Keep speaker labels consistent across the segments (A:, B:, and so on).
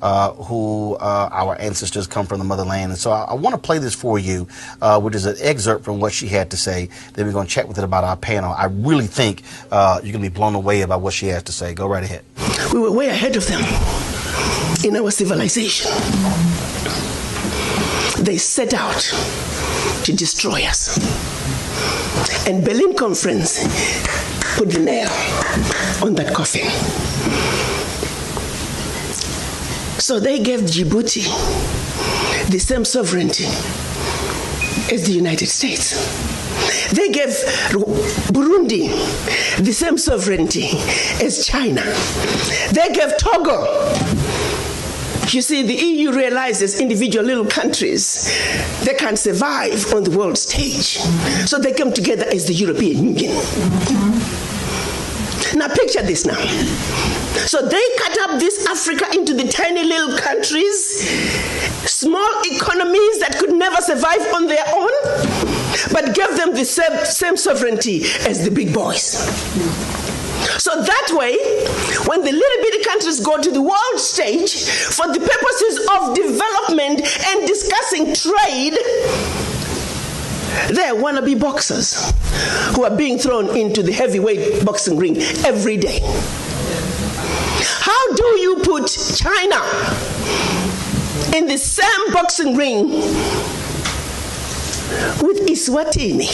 A: who our ancestors come from the motherland. And so I want to play this for you, which is an excerpt from what she had to say. Then we're going to chat with it about our panel. I really think you're going to be blown away about what she has to say. Go right ahead.
B: We were way ahead of them in our civilization. They set out to destroy us. And Berlin Conference put the nail on that coffin. So they gave Djibouti the same sovereignty as the United States. They gave Burundi the same sovereignty as China. They gave Togo. You see, the EU realizes individual little countries, they can't survive on the world stage. So they come together as the European Union. Now picture this now. So they cut up this Africa into the tiny little countries, small economies that could never survive on their own, but gave them the same sovereignty as the big boys. So that way, when the little bitty countries go to the world stage for the purposes of development and discussing trade, they're wannabe boxers who are being thrown into the heavyweight boxing ring every day. How do you put China in the same boxing ring with Eswatini?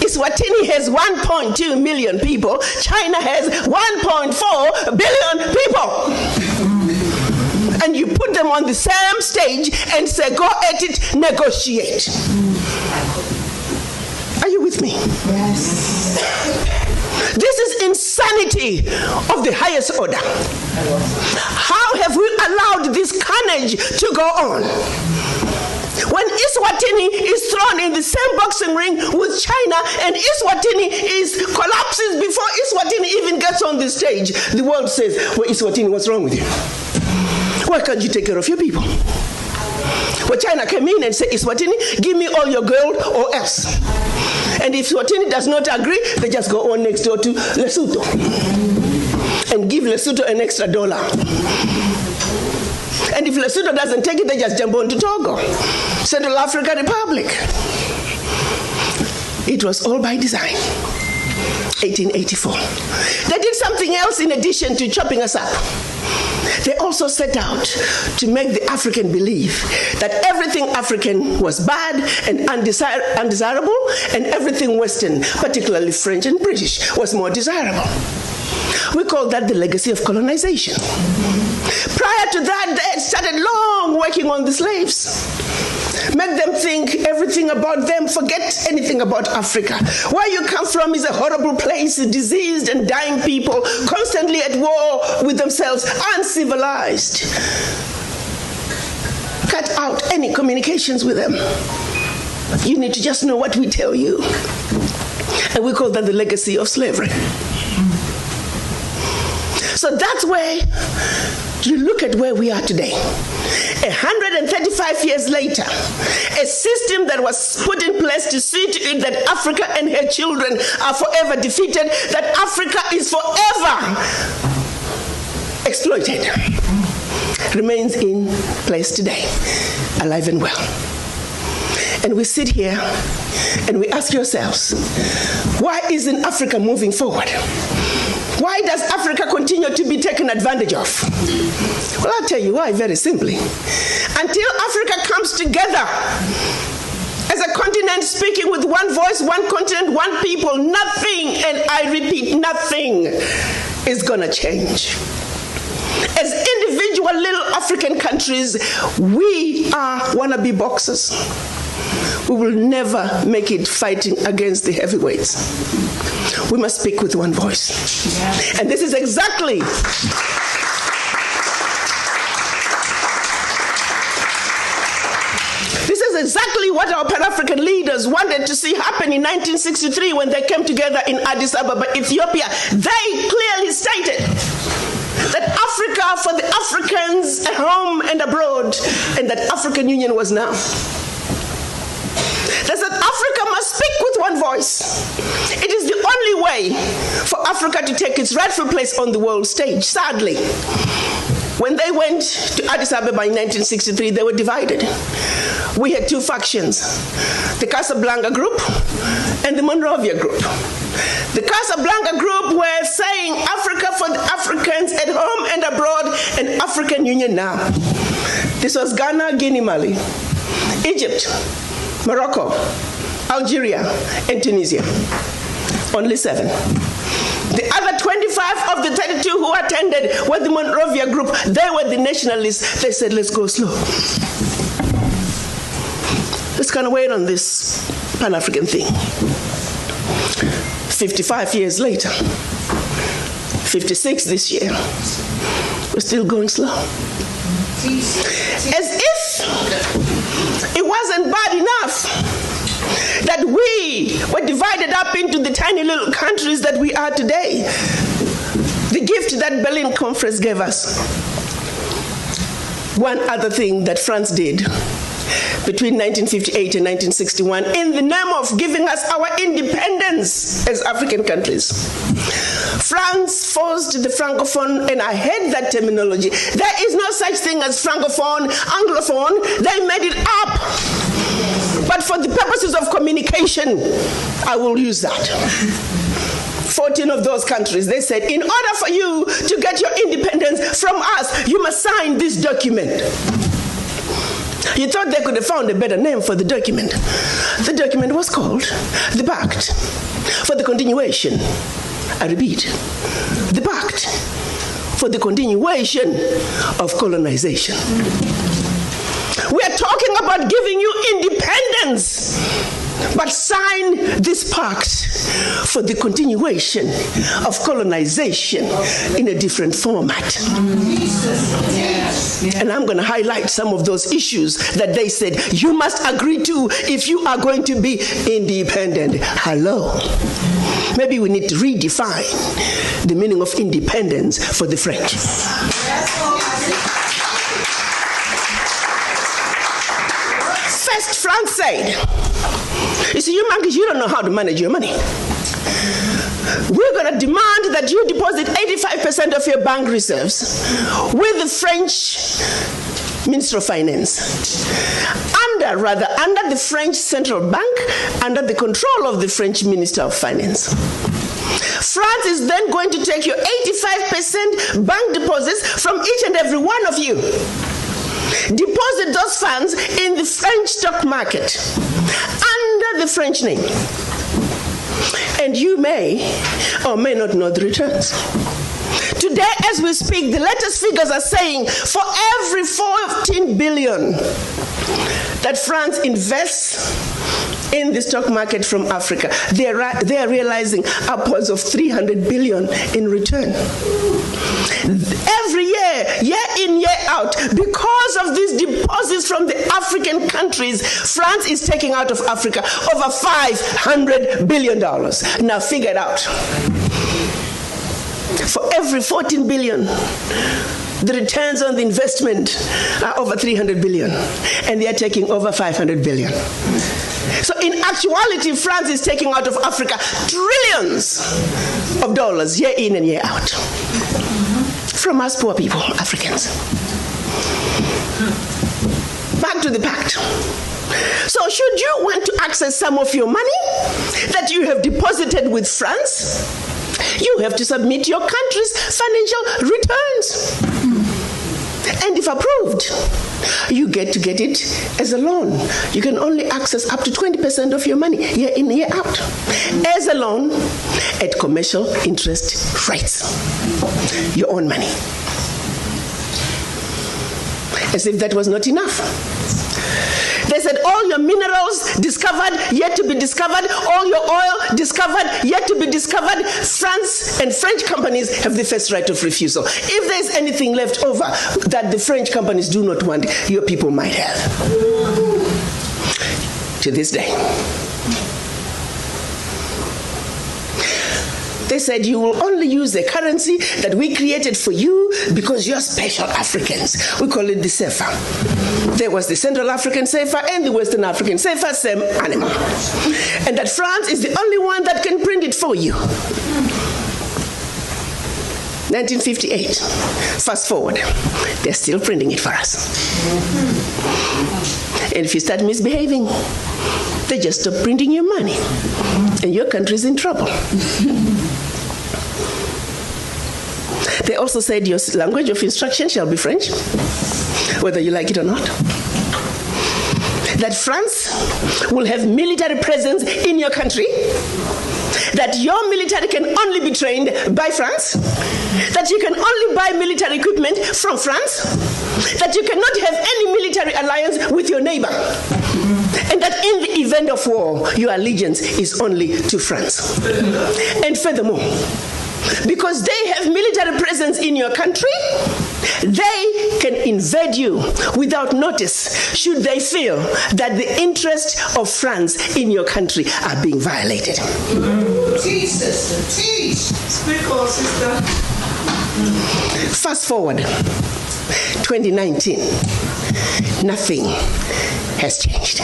B: Eswatini has 1.2 million people. China has 1.4 billion people. And you put them on the same stage and say, go at it, negotiate. Are you with me?
C: Yes.
B: This is insanity of the highest order. How have we allowed this carnage to go on? When Eswatini is thrown in the same boxing ring with China and Eswatini collapses before Eswatini even gets on the stage, the world says, well, Eswatini, what's wrong with you? Why can't you take care of your people? Well, China came in and said, Eswatini, give me all your gold or else. And if Eswatini does not agree, they just go on next door to Lesotho and give Lesotho an extra $1. And if Lesotho doesn't take it, they just jump on to Togo, Central African Republic. It was all by design. 1884. They did something else in addition to chopping us up. They also set out to make the African believe that everything African was bad and undesirable, and everything Western, particularly French and British, was more desirable. We call that the legacy of colonization. Prior to that, they had started long working on the slaves. Make them think everything about them, forget anything about Africa. Where you come from is a horrible place, diseased and dying people, constantly at war with themselves, uncivilized. Cut out any communications with them. You need to just know what we tell you. And we call that the legacy of slavery. So that's where you look at where we are today. 135 years later, a system that was put in place to see to it that Africa and her children are forever defeated, that Africa is forever exploited, remains in place today, alive and well. And we sit here and we ask ourselves, why isn't Africa moving forward? Why does Africa continue to be taken advantage of? Well, I'll tell you why, very simply. Until Africa comes together as a continent speaking with one voice, one continent, one people, nothing, and I repeat, nothing is gonna change. As individual little African countries, we are wannabe boxers. We will never make it fighting against the heavyweights. We must speak with one voice. Yes. And this is exactly what our Pan-African leaders wanted to see happen in 1963 when they came together in Addis Ababa, Ethiopia. They clearly stated that Africa for the Africans at home and abroad, and that African Union was now. They said Africa must speak with one voice. It is the only way for Africa to take its rightful place on the world stage. Sadly, When they went to Addis Ababa in 1963, they were divided. We had two factions, the Casablanca group and the Monrovia group. The Casablanca group were saying Africa for the Africans at home and abroad, and African Union now. This was Ghana, Guinea, Mali, Egypt, Morocco, Algeria, and Tunisia. Only 7. The other 25 of the 32 who attended were the Monrovia group. They were the nationalists. They said, let's go slow. Let's kind of wait on this Pan-African thing. 55 years later, 56 this year, we're still going slow. As if it wasn't bad enough that we were divided up into the tiny little countries that we are today. The gift that Berlin Conference gave us. One other thing that France did between 1958 and 1961 in the name of giving us our independence as African countries. France forced the Francophone, and I hate that terminology. There is no such thing as Francophone, Anglophone. They made it up. But for the purposes of communication, I will use that. 14 of those countries, they said, in order for you to get your independence from us, you must sign this document. You thought they could have found a better name for the document. The document was called the Pact for the Continuation. I repeat, the Pact for the Continuation of Colonization. We are talking about giving you independence, but sign this pact for the continuation of colonization in a different format. And I'm going to highlight some of those issues that they said you must agree to if you are going to be independent. Hello. Maybe we need to redefine the meaning of independence for the French. First, France said, you see, you monkeys, you don't know how to manage your money. We're going to demand that you deposit 85% of your bank reserves with the French Minister of Finance. Under the French Central Bank, under the control of the French Minister of Finance. France is then going to take your 85% bank deposits from each and every one of you. Deposit those funds in the French stock market under the French name. And you may or may not know the returns. Today, as we speak, the latest figures are saying for every 14 billion that France invests in the stock market from Africa, they are realizing upwards of 300 billion in return. Every year in, year out, because of these deposits from the African countries, France is taking out of Africa over $500 billion. Now figure it out. For every 14 billion, the returns on the investment are over 300 billion, and they are taking over 500 billion. So in actuality, France is taking out of Africa trillions of dollars year in and year out from us poor people, Africans. Back to the pact. So should you want to access some of your money that you have deposited with France, you have to submit your country's financial returns. And if approved, you get to get it as a loan. You can only access up to 20% of your money year in, year out as a loan at commercial interest rates. Your own money. As if that was not enough. They said all your minerals discovered, yet to be discovered, all your oil discovered, yet to be discovered. France and French companies have the first right of refusal. If there's anything left over that the French companies do not want, your people might have. To this day. They said you will only use the currency that we created for you because you're special Africans. We call it the CFA. There was the Central African CFA and the Western African CFA, same animal. And that France is the only one that can print it for you. 1958. Fast forward, they're still printing it for us. And if you start misbehaving, they just stop printing your money, and your country's in trouble. They also said your language of instruction shall be French, whether you like it or not. That France will have military presence in your country, that your military can only be trained by France, that you can only buy military equipment from France, that you cannot have any military alliance with your neighbor, and that in the event of war, your allegiance is only to France. And furthermore, because they have military presence in your country, they can invade you without notice should they feel that the interests of France in your country are being violated.
C: Teach, sister, teach. Speak on, sister.
B: Fast forward, 2019, nothing has changed.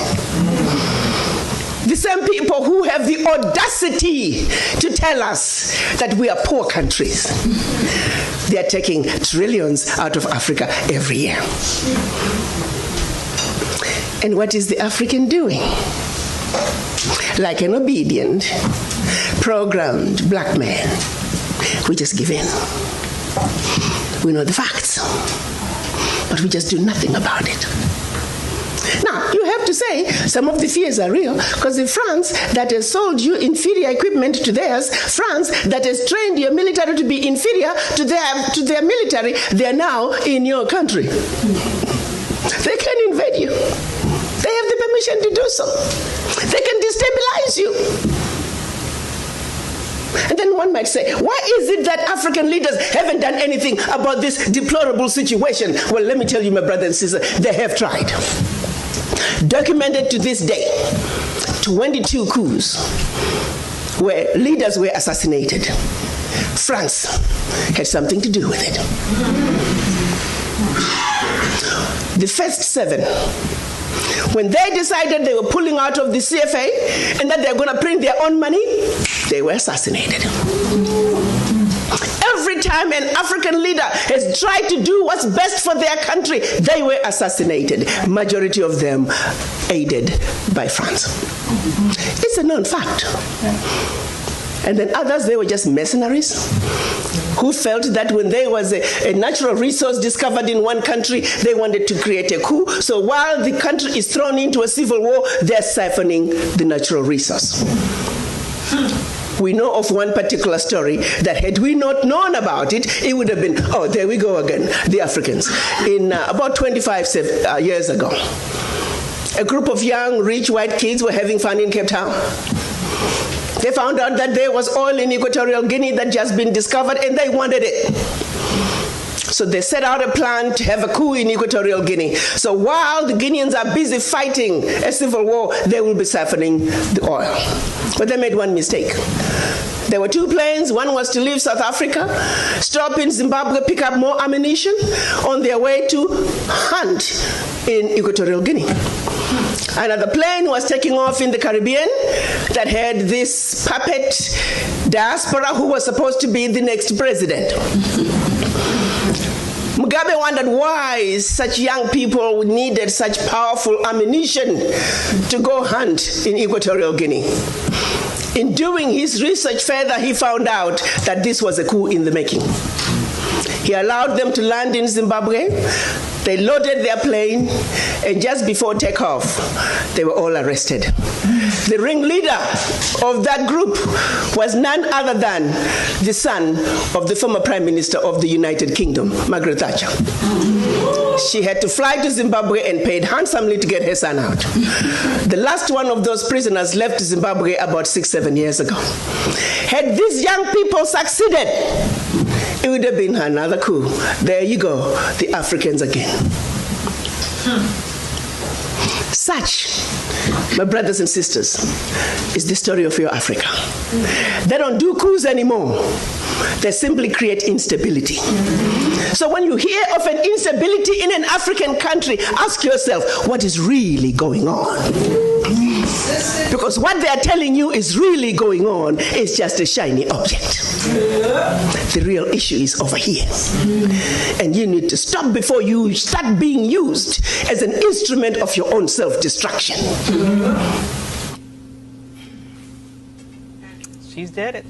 B: The same people who have the audacity to tell us that we are poor countries, they are taking trillions out of Africa every year. And what is the African doing? Like an obedient, programmed black man, we just give in. We know the facts, but we just do nothing about it. Now, you have to say some of the fears are real, because if France that has sold you inferior equipment to theirs, France that has trained your military to be inferior to their military, they are now in your country. They can invade you. They have the permission to do so. They can destabilize you. And then one might say, why is it that African leaders haven't done anything about this deplorable situation? Well, let me tell you, my brother and sister, they have tried. Documented to this day, 22 coups where leaders were assassinated. France had something to do with it. The first 7, when they decided they were pulling out of the CFA and that they were going to print their own money, they were assassinated. Every time an African leader has tried to do what's best for their country, they were assassinated. Majority of them aided by France. It's a known fact. And then others, they were just mercenaries who felt that when there was a natural resource discovered in one country, they wanted to create a coup. So while the country is thrown into a civil war, they're siphoning the natural resource. We know of one particular story that had we not known about it, it would have been, oh, there we go again, the Africans. In about 25 years ago, a group of young, rich white kids were having fun in Cape Town. They found out that there was oil in Equatorial Guinea that had just been discovered, and they wanted it. So they set out a plan to have a coup in Equatorial Guinea. So while the Guineans are busy fighting a civil war, they will be siphoning the oil. But they made one mistake. There were 2 planes. One was to leave South Africa, stop in Zimbabwe, pick up more ammunition on their way to hunt in Equatorial Guinea. Another plane was taking off in the Caribbean that had this puppet diaspora who was supposed to be the next president. Mugabe wondered why such young people needed such powerful ammunition to go hunt in Equatorial Guinea. In doing his research further, he found out that this was a coup in the making. He allowed them to land in Zimbabwe. They loaded their plane, and just before takeoff, they were all arrested. The ringleader of that group was none other than the son of the former Prime Minister of the United Kingdom, Margaret Thatcher. She had to fly to Zimbabwe and paid handsomely to get her son out. The last one of those prisoners left Zimbabwe about 6-7 years ago. Had these young people succeeded, it would have been another coup. There you go, the Africans again. Such, my brothers and sisters, is the story of your Africa. They don't do coups anymore. They simply create instability. So when you hear of an instability in an African country, ask yourself, what is really going on? Because what they are telling you is really going on is just a shiny object. The real issue is over here. And you need to stop before you start being used as an instrument of your own self-destruction.
D: She's did it.